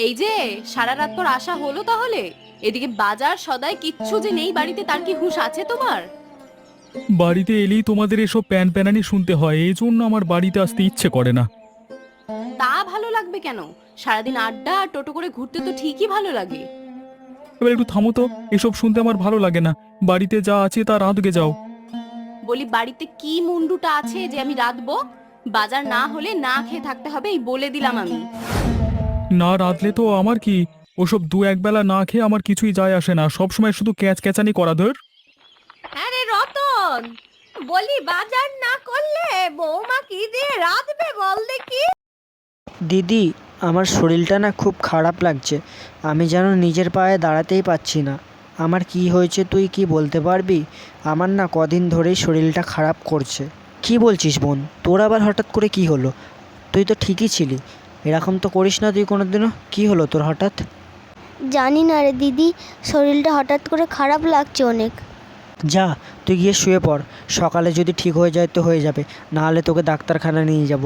এই যে সারা রাত তোর আশা হলো তাহলে? এদিকে বাজার সদাই কিচ্ছু যে নেই বাড়িতে, তার কি হুঁশ আছে তোমার? বাড়িতে এলেই তোমাদের এসব প্যান প্যানানি শুনতে হয়, এই জন্য আমার বাড়িতে আসতে ইচ্ছে করে না। তা ভালো লাগবে কেন? সারাদিন আড্ডা আর টোটো করে ঘুরতে তো ঠিকই ভালো লাগে। এবার একটু থামো তো, এসব শুনতে আমার ভালো লাগে না। বাড়িতে যা আছে তা রাঁধগে যাও। বলি বাড়িতে কি মুন্ডুটা আছে যে আমি রাঁধবো? বাজার না হলে না খেয়ে থাকতে হবে, এই বলে দিলাম আমি। না রাঁধলে তো আমার কি, ওসব দু একবেলা না খেয়ে আমার কিছুই যায় আসে না, সবসময় শুধু ক্যাচ ক্যাচানি করা ধর। আরে রতন, বলি বাজার না করলে বৌমা কি দিয়ে রাঁধবে বল দেখি। দিদি, আমার শরীরটা না খুব খারাপ লাগছে। আমি যেন নিজের পায়ে দাঁড়াতেই পারছি না। আমার কি হয়েছে তুই কি বলতে পারবি? আমার না কদিন ধরেই শরীরটা খারাপ করছে। কি বলছিস বোন? তোর আবার হঠাৎ করে কি হলো? তুই তো ঠিকই ছিলি, এরকম তো করিস না তুই কোনোদিনও। কি হলো তোর হঠাৎ? জানি না রে দিদি, শরীরটা হঠাৎ করে খারাপ লাগছে অনেক। যা, তুই গিয়ে শুয়ে পড়। সকালে যদি ঠিক হয়ে যায় তো হয়ে যাবে, নাহলে তোকে ডাক্তারখানা নিয়ে যাব।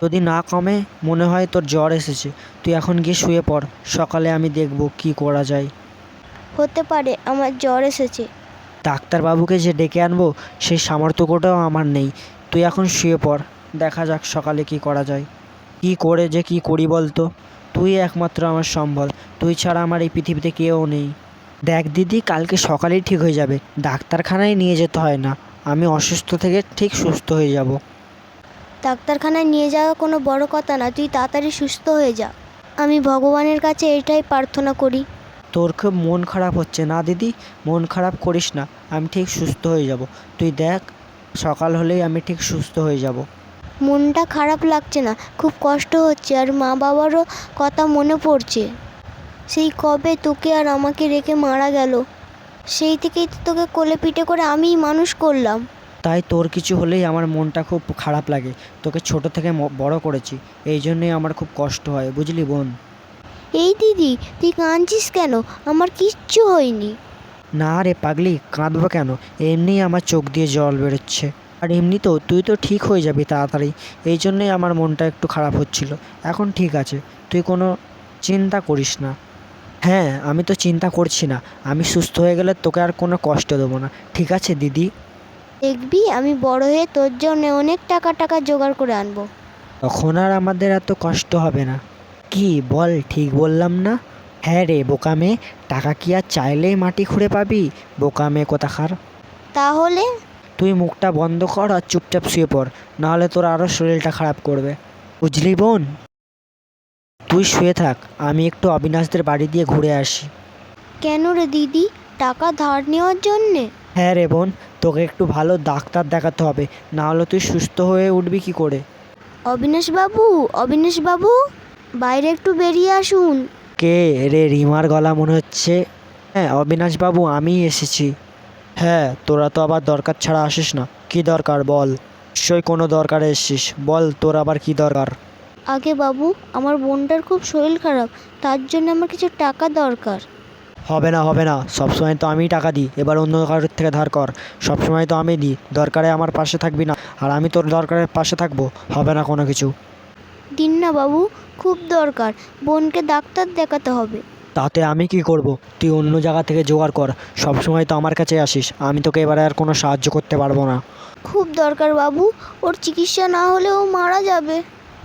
যদি না কমে, মনে হয় তোর জ্বর এসেছে, তুই এখন গিয়ে শুয়ে পড়। সকালে আমি দেখব কি করা যায়। হতে পারে আমার জ্বর এসেছে। ডাক্তারবাবুকে যে ডেকে আনবো সেই সামর্থ্যটাও আমার নেই। তুই এখন শুয়ে পড়, দেখা যাক সকালে কি করা যায়। কি করে যে কি করি বলতো? তুই একমাত্র আমার সম্বল, তুই ছাড়া আমার এই পৃথিবীতে কেউ নেই। দেখ দিদি, কালকে সকালেই ঠিক হয়ে যাবে, ডাক্তারখানায় নিয়ে যেতে হয় না। আমি অসুস্থ থেকে ঠিক সুস্থ হয়ে যাব। ডাক্তারখানায় নিয়ে যাওয়া কোনো বড় কথা না, তুই তাড়াতাড়ি সুস্থ হয়ে যা। আমি ভগবানের কাছে এটাই প্রার্থনা করি। তোর খুব মন খারাপ হচ্ছে না দিদি? মন খারাপ করিস না, আমি ঠিক সুস্থ হয়ে যাব। তুই দেখ, সকাল হলেই আমি ঠিক সুস্থ হয়ে যাব। মনটা খারাপ লাগছে না, খুব কষ্ট হচ্ছে, আর মা বাবারও কথা মনে পড়ছে। সেই কবে তোকে আর আমাকে রেখে মারা গেল, সেই থেকেই তো তোকে কোলে পিঠে করে আমিই মানুষ করলাম। তাই তোর কিছু হলেই আমার মনটা খুব খারাপ লাগে। তোকে ছোট থেকে বড় করেছি, এই জন্যই আমার খুব কষ্ট হয়, বুঝলি বোন? এই দিদি, তুই কাঁদছিস কেন? আমার কিচ্ছু হয়নি। না রে পাগলি, কাঁদবো কেন? এমনিই আমার চোখ দিয়ে জল বেরোচ্ছে। আর এমনিতেও তুই তো ঠিক হয়ে যাবি তাড়াতাড়ি, এই জন্যই আমার মনটা একটু খারাপ হচ্ছিল। এখন ঠিক আছে, তুই কোনো চিন্তা করিস না। হ্যাঁ, আমি তো চিন্তা করছি না। আমি সুস্থ হয়ে গেলে তোকে আর কোনো কষ্ট দেবো না, ঠিক আছে দিদি? দেখবি আমি বড় হয়ে তোর জন্য অনেক টাকা টাকা জোগাড় করে আনবো। তখন আর আমাদের এত কষ্ট হবে না। কি বল, ঠিক বললাম না? হ্যাঁ রে বোকা মেয়ে, টাকা কি আর চাইলেই মাটি খুঁড়ে পাবি? বোকা মেয়ে কোথাকার। তাহলে তুই মুখটা বন্ধ কর আর চুপচাপ শুয়ে পড়, নাহলে তোর আরও শরীরটা খারাপ করবে, বুঝলি বোন? তুই শুয়ে থাক, আমি একটু অবিনাশদের বাড়ি দিয়ে ঘুরে আসি। কেন রে দিদি, টাকা ধার নেওয়ার জন্যে? হ্যাঁ রে বোন, তোকে একটু ভালো ডাক্তার দেখাতে হবে, নাহলে তুই সুস্থ হয়ে উঠবি কি করে? অবিনাশ বাবু, অবিনাশ বাবু, বাইরে একটু বেরিয়ে আসুন। কে রে? রিমার গলা মনে হচ্ছে। হ্যাঁ অবিনাশবাবু, আমিই এসেছি। হ্যাঁ, তোরা তো আবার দরকার ছাড়া আসিস না। কি দরকার বল? নিশ্চয়ই কোনো দরকারে এসেছিস, বল তোর আবার কি দরকার? আগে বাবু, আমার বোনটার খুব শরীর খারাপ, তার জন্য আমার কিছু টাকা দরকার। হবে না হবে না, সবসময় তো আমিই টাকা দিই, এবার অন্য কারোর থেকে ধার কর। সবসময় তো আমি দিই, দরকারে আমার পাশে থাকবি না, আর আমি তোর দরকারের পাশে থাকবো? হবে না কোনো কিছু। দিন না বাবু, খুব দরকার, বোনকে ডাক্তার দেখাতে হবে। তাতে আমি কি করব? তুই অন্য জায়গা থেকে জোগাড় কর, সবসময় তো আমার কাছে আসিস, আমি তোকে এবারে আর কোনো সাহায্য করতে পারবো না। খুব দরকার বাবু, ওর চিকিৎসা না হলে ও মারা যাবে।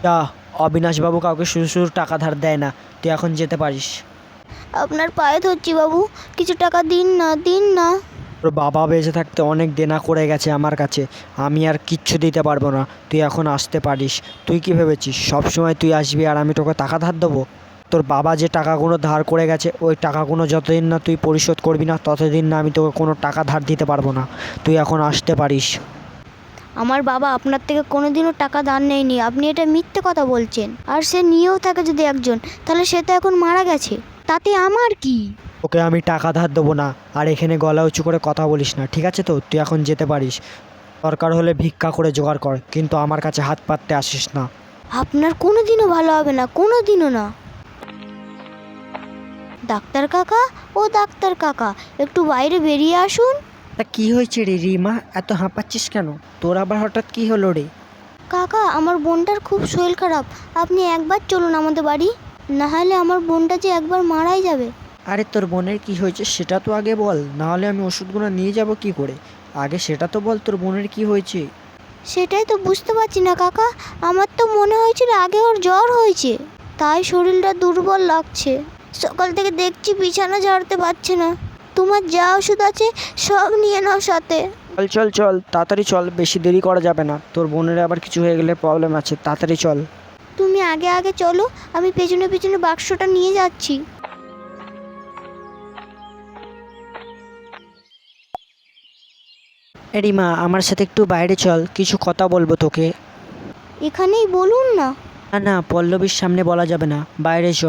যা, অবিনাশবাবু কাউকে শুধু শুধু টাকা ধার দেয় না, তুই এখন যেতে পারিস। আপনার পায়ে ধরছি বাবু, কিছু টাকা দিন না, দিন না। তোর বাবা বেঁচে থাকতে অনেক দেনা করে গেছে আমার কাছে, আমি আর কিচ্ছু দিতে পারবো না, তুই এখন আসতে পারিস। তুই কি ভেবেছিস সবসময় তুই আসবি আর আমি তোকে টাকা ধার দেবো? তোর বাবা যে টাকাগুলো ধার করে গেছে, ওই টাকাগুলো যতদিন না তুই পরিশোধ করবি না, ততদিন না আমি তোকে কোনো টাকা ধার দিতে পারবো না। তুই এখন আসতে পারিস। আমার বাবা আপনার থেকে কোনোদিনও টাকা ধার নেয়নি, আপনি এটা মিথ্যে কথা বলছেন। আর সে নিয়েও থাকে যদি একজন, তাহলে সে তো এখন মারা গেছে, তাতে আমার কি? ওকে আমি টাকা ধার দেবো না, আর এখানে গলা উঁচু করে কথা বলিস না, ঠিক আছে? তো তুই এখন যেতে পারিস। দরকার হলে ভিক্ষা করে জোগাড় কর, কিন্তু আমার কাছে হাত পাততে আসিস না। আপনার কোনোদিনও ভালো হবে না, কোনোদিনও না। ডাক্তার কাকা, ও ডাক্তার কাকা, একটু বাইরে বেরিয়ে আসুন। তা কি হয়েছে রে রিমা, এত হাঁপাচ্ছিস কেন? তোর আবার হঠাৎ কি হলো রে? কাকা, আমার বোনটার খুব শরীর খারাপ, আপনি একবার চলুন আমাদের বাড়ি। না হলে আমার বোনটা যে একবার মারাই যাবে। আরে তোর বোনের কি হয়েছে সেটা তো আগে বল, নাহলে আমি ওষুধগুলো নিয়ে যাব কি করে। আগে সেটা তো বল, তোর বোনের কি হয়েছে। সেটাই তো বুঝতে পারছি না কাকা, আমার তো মনে হয়েছিল আগে ওর জ্বর হয়েছে, তাই শরীরটা দুর্বল লাগছে। সকাল থেকে দেখছি বিছানা ঝাড়তে পারছে না। তোমার যা ওষুধ আছে সব নিয়ে নাও সাথে। চল চল চল, তাড়াতাড়ি চল, বেশি দেরি করা যাবে না, তোর বোনের আবার কিছু হয়ে গেলে প্রবলেম আছে, তাড়াতাড়ি চল। তুমি আগে আগে চলো, আমি পেছনে পেছনে বাক্সটা নিয়ে যাচ্ছি। রিমা, আমার সাথে একটু বাইরে চল, কিছু কথা বলবো তোকে। এখানেই বলুন না। না না, পল্লবীর সামনে বলা যাবে না, বাইরে চ।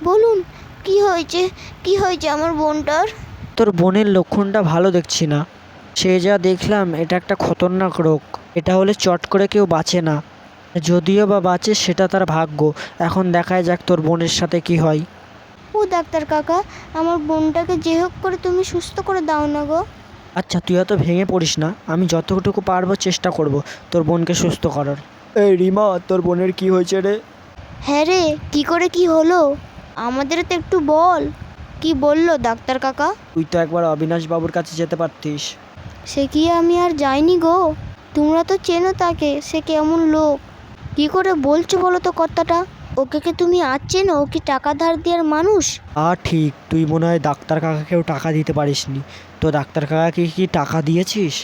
বলুন, কি হয়েছে, কি হয়েছে আমার বোনটার? তোর বোনের লক্ষণটা ভালো দেখছি না। সে যা দেখলাম এটা একটা খতরনাক রোগ, এটা হলে চট করে কেউ বাঁচে না। যদিও বা বাঁচে সেটা তার ভাগ্য। এখন দেখায় যাক তোর বোনের সাথে কি হয়। ও ডাক্তার কাকা, আমার বোনটাকে যে হোক করে তুমি সুস্থ করে দাও না গো। আচ্ছা, তুই অত ভেঙে পড়িস না, আমি যতটুকু পারবো চেষ্টা করব তোর বোনকে সুস্থ করার। এই রিমা, তোর বোনের কি হয়েছে রে? হ্যাঁ রে, কি করে কি হলো আমাদের তো একটু বল। কি বললো ডাক্তার কাকা? তুই তো একবার অবিনাশ বাবুর কাছে যেতে পারতিস। সে কি আমি আর যাইনি গো। তোমরা তো চেনো তাকে, সে কেমন লোক। কি করে বলছো বলো তো কথাটা? ওকে কি তুমি আর চেনো? ও কি টাকা ধার দেওয়ার মানুষ? ঠিক, তুই মনে হয় ডাক্তার কাকাকেও টাকা দিতে পারিসনি। তো ডাক্তার কাকাকে কি টাকা দিয়েছিস?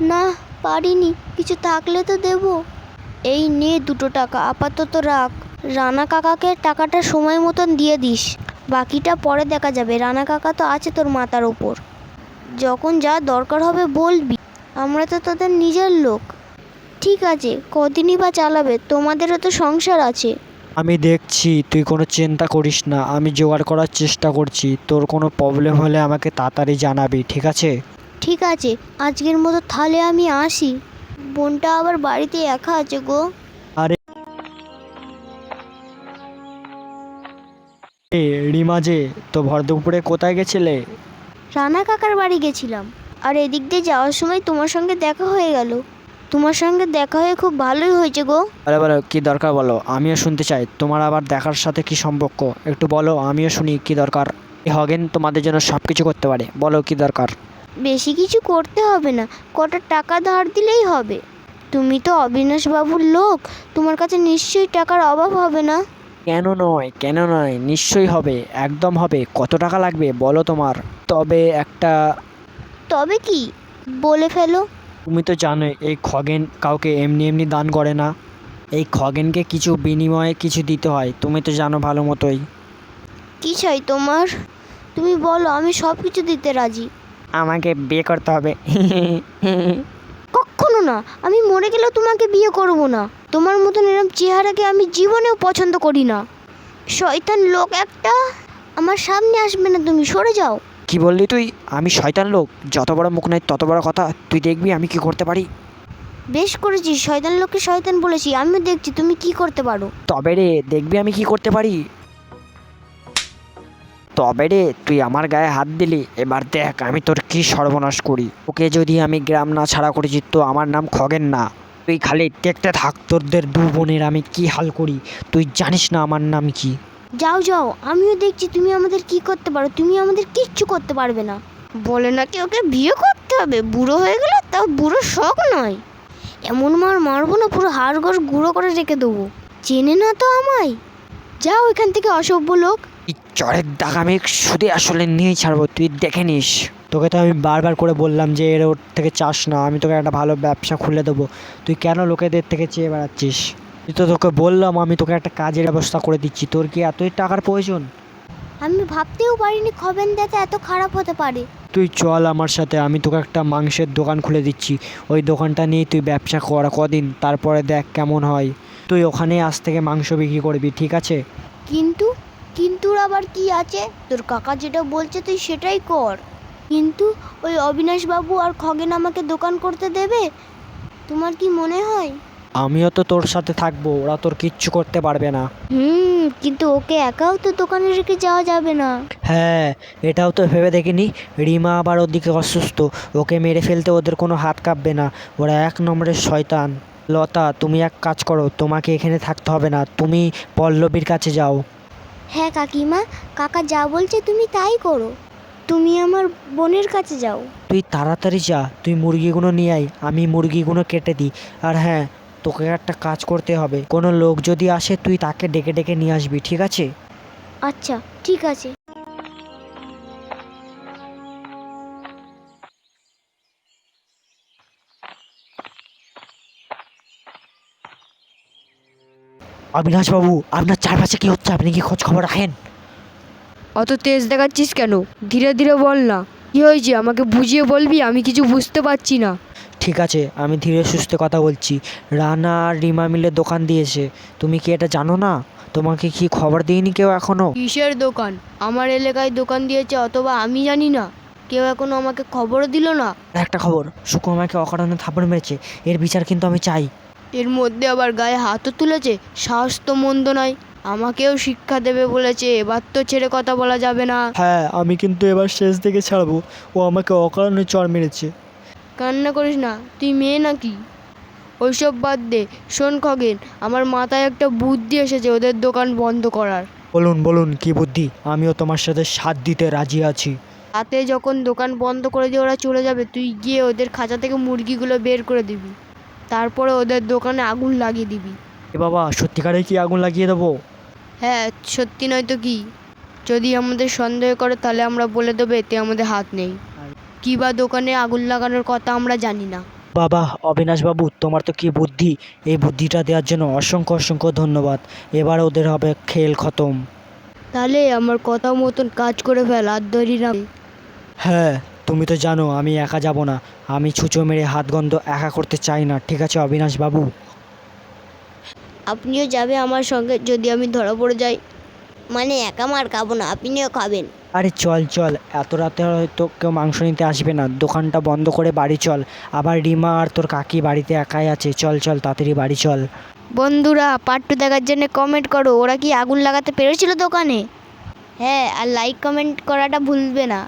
না, পারিনি। কিছু থাকলে তো দেবো। এই নে 2 টাকা, আপাতত রাখ। রানা কাকাকে টাকাটা সময় মতন দিয়ে দিস, বাকিটা পরে দেখা যাবে। রানা কাকা তো আছে তোর মাথার ওপর, যখন যা দরকার হবে বলবি। আমরা তো তোদের নিজের লোক। ঠিক আছে, কদিনই বা চালাবে, তোমাদেরও তো সংসার আছে। আমি দেখছি, তুই কোনো চিন্তা করিস না, আমি জোগাড় করার চেষ্টা করছি। তোর কোনো প্রবলেম হলে আমাকে তাড়াতাড়ি জানাবি, ঠিক আছে? ঠিক আছে, আজকের মতো তাহলে আমি আসি। বোনটা আবার বাড়িতে একা আছে গো। আরে রিমা যে, তো ভর দুপুরে কোথায় গেছিলে? রানা কাকার বাড়ি গেছিলাম, আর এদিক দিয়ে যাওয়ার সময় তোমার সঙ্গে দেখা হয়ে গেল। তোমার সঙ্গে দেখা হয়ে খুব ভালোই হয়েছে গো। আরে বলো, কি দরকার বলো, আমিও শুনতে চাই। তোমার আবার দেখার সাথে কি সম্পর্ক একটু বলো, আমিও শুনি কি দরকার। এই হগেন তোমাদের জন্য সব কিছু করতে পারে, বলো কি দরকার। বেশি কিছু করতে হবে না, কটা টাকা ধার দিলেই হবে। তুমি তো অবিনাশ বাবুর লোক, তোমার কাছে নিশ্চয়ই টাকার অভাব হবে না। কেন নয়, কেন নয়, নিশ্চয়ই হবে, একদম হবে। কত টাকা লাগবে বলো তোমার? তবে কি, বলে ফেলো। তুমি তো জানোই এই খগেন কাউকে এমনি এমনি দান করে না। এই খগেনকে কিছু বিনিময়ে কিছু দিতে হয়, তুমি তো জানো ভালো মতোই। কি চাই তোমার? তুমি বলো, আমি সব কিছু দিতে রাজি। আমাকে বিয়ে করতে হবে। কখনো না, আমি মরে গেলেও তোমাকে বিয়ে করব না। তোমার মতন এরম চেহারাকে আমি জীবনেও পছন্দ করি না। শয়তান লোক একটা, আমার সামনে আসবে না, তুমি সরে যাও। কি বললি তুই? আমি শয়তান লোক? যত বড় মুখ নাই তত বড় কথা। তুই দেখবি আমি কি করতে পারি। বেশ করেছিস, শয়তান লোককে শয়তান বলেছি, আমিও দেখছি তুমি কি করতে পারো। তবে রে, দেখবি আমি কি করতে পারি। তবে রে, তুই আমার গায়ে হাত দিলি, এবার দেখ আমি তোর কি সর্বনাশ করি। ওকে যদি আমি গ্রাম না ছাড়া করেছি তো আমার নাম খগেন না। তুই খালি দেখতে থাক, তোদের 2 বোনের আমি কি হাল করি। তুই জানিস না আমার নাম কি। যাও যাও, আমিও দেখছি তুমি আমাদের কি করতে পারো। তুমি আমাদের কিচ্ছু করতে পারবে না। বলে নাকি ওকে বিয়ে করতে হবে, বুড়ো হয়ে গেলে, তাও বুড়ো শখ নয়। এমন মার মারবো না, পুরো হাড় গোড় গুঁড়ো করে রেখে দেবো। চেনে না তো আমায়। যাও এখান থেকে, অসভ্য লোক। এই চড়ের দাগ আমি শুধু আসলে নিয়েই ছাড়বো, তুই দেখে নিস। তোকে তো আমি বারবার করে বললাম যে এর ওর থেকে চাস না, আমি তোকে একটা ভালো ব্যবসা খুলে দেবো। তুই কেন লোকেদের থেকে চেয়ে বেড়াচ্ছিস? তুই তো, তোকে বললাম আমি তোকে একটা কাজের ব্যবস্থা করে দিচ্ছি, তোর কি এতই টাকার প্রয়োজন? আমি ভাবতেও পারিনি খবেন দাদা এত খারাপ হতে পারে। তুই চল আমার সাথে, আমি তোকে একটা মাংসের দোকান খুলে দিচ্ছি। ওই দোকানটা নিয়ে তুই ব্যবসা কর কদিন, তারপরে দেখ কেমন হয়। তুই ওখানে আজ থেকে মাংস বিক্রি করবি, ঠিক আছে? কিন্তু কিন্তুর আবার কি আছে? তোর কাকা যেটা বলছে তুই সেটাই কর। কিন্তু ওই অবিনাশ বাবু আর খগেন আমাকে দোকান করতে দেবে? তোমার কি মনে হয়? আমিও তো তোর সাথে থাকবো, ওরা তোর কিচ্ছু করতে পারবে না। কিন্তু ওকে একাও তো দোকানে রেখে যাওয়া যাবে না। হ্যাঁ, এটাও তো ভেবে দেখিনি। রিমা আবার ওদিকে অসুস্থ, ওকে মেরে ফেলতে ওদের কোনো হাত কাঁপবে না। ওরা 1 নম্বরের শয়তান। লতা, তুমি এক কাজ করো, তোমাকে এখানে থাকতে হবে না, তুমি পল্লবীর কাছে যাও। হ্যাঁ কাকিমা, কাকা যা বলছে তুমি তাই করো। তুমি আমার বোনের কাছে যাও। তুই তাড়াতাড়ি যা, তুই মুরগিগুলো নিয়ে আয়, আমি মুরগিগুলো কেটে দিই। আর হ্যাঁ, তোকে একটা কাজ করতে হবে, কোনো লোক যদি আসে তুই তাকে ডেকে ডেকে নিয়ে আসবি, ঠিক আছে? আচ্ছা ঠিক আছে। অবিনাশবাবু, আপনার চারপাশে কি হচ্ছে, আপনি কি খোঁজ খবর রাখেন? অত তেজ দেখাচ্ছিস কেন? ধীরে ধীরে বল না, কি হয়েছে আমাকে বুঝিয়ে বলবি, আমি কিছু বুঝতে পারছি না। ঠিক আছে, আমি ধীরে সুস্থে কথা বলছি। রানা আর রিমা মিলে দোকান দিয়েছে, তুমি কি এটা জানো না? তোমাকে কি খবর দিইনি কেউ এখনো? কিসের দোকান? আমার এলাকায় দোকান দিয়েছে অথবা আমি জানি না, কেউ এখনো আমাকে খবরও দিল না। আর একটা খবর, শুকু আমাকে অকারণে থাপড় মেরেছে, এর বিচার কিন্তু আমি চাই। এর মধ্যে আবার গায়ে হাতও তুলেছে, সাহস তো মন্দ নয়। আমাকেও শিক্ষা দেবে বলেছে, এবার তো ছেড়ে কথা বলা যাবে না। হ্যাঁ, আমি কিন্তু এবার শেষ থেকে ছাড়বো, ও আমাকে অকারণে চড় মেরেছে। কান্না করিস না, তুই মেয়ে নাকি? ওইসব বাদ দে। শোন খগেন, আমার মাথায় একটা বুদ্ধি এসেছে ওদের দোকান বন্ধ করার। বলুন বলুন, কি বুদ্ধি? আমিও তোমার সাথে সাথ দিতে রাজি আছি। রাতে যখন দোকান বন্ধ করে দিয়ে ওরা চলে যাবে, তুই গিয়ে ওদের খাঁচা থেকে মুরগিগুলো বের করে দিবি, তারপরে ওদের দোকানে আগুন লাগিয়ে দিবি। এ বাবা, সত্যিকারে কি আগুন লাগিয়ে দেবো? হ্যাঁ, সত্যি নয়তো কি? যদি আমাদের সন্দেহ করে তাহলে আমরা বলে দেবো এতে আমাদের হাত নেই, কিবা দোকানে আগুন লাগানোর কথা আমরা জানি না। বাবা, অবিনাশবাবু, তোমার তো কি বুদ্ধি! এই বুদ্ধিটা দেওয়ার জন্য অসংখ্য অসংখ্য ধন্যবাদ। এবার ওদের হবে খেল খতম। তাহলে আমার কথা মতন কাজ করে ফেল, আর ধরি না। হ্যাঁ, তুমি তো জানো আমি একা যাব না, আমি ছুঁচো মেরে হাত গন্ধ একা করতে চাই না, ঠিক আছে অবিনাশবাবু? আপনিও যাবে আমার সঙ্গে যদি আমি ধরা পড়ে যাই? মানে একা মার খাবো না, আপনিও খাবেন। আরে চল চল, এত রাতে হয়তো কেউ মাংস নিতে আসবে না, দোকানটা বন্ধ করে বাড়ি চল। আবার রিমা আর তোর কাকি বাড়িতে একাই আছে, চল চল তাড়াতাড়ি বাড়ি চল। বন্ধুরা, পার্ট 2 দেখার জন্য কমেন্ট করো, ওরা কি আগুন লাগাতে পেরেছিল দোকানে? হ্যাঁ, আর লাইক কমেন্ট করাটা ভুলবে না।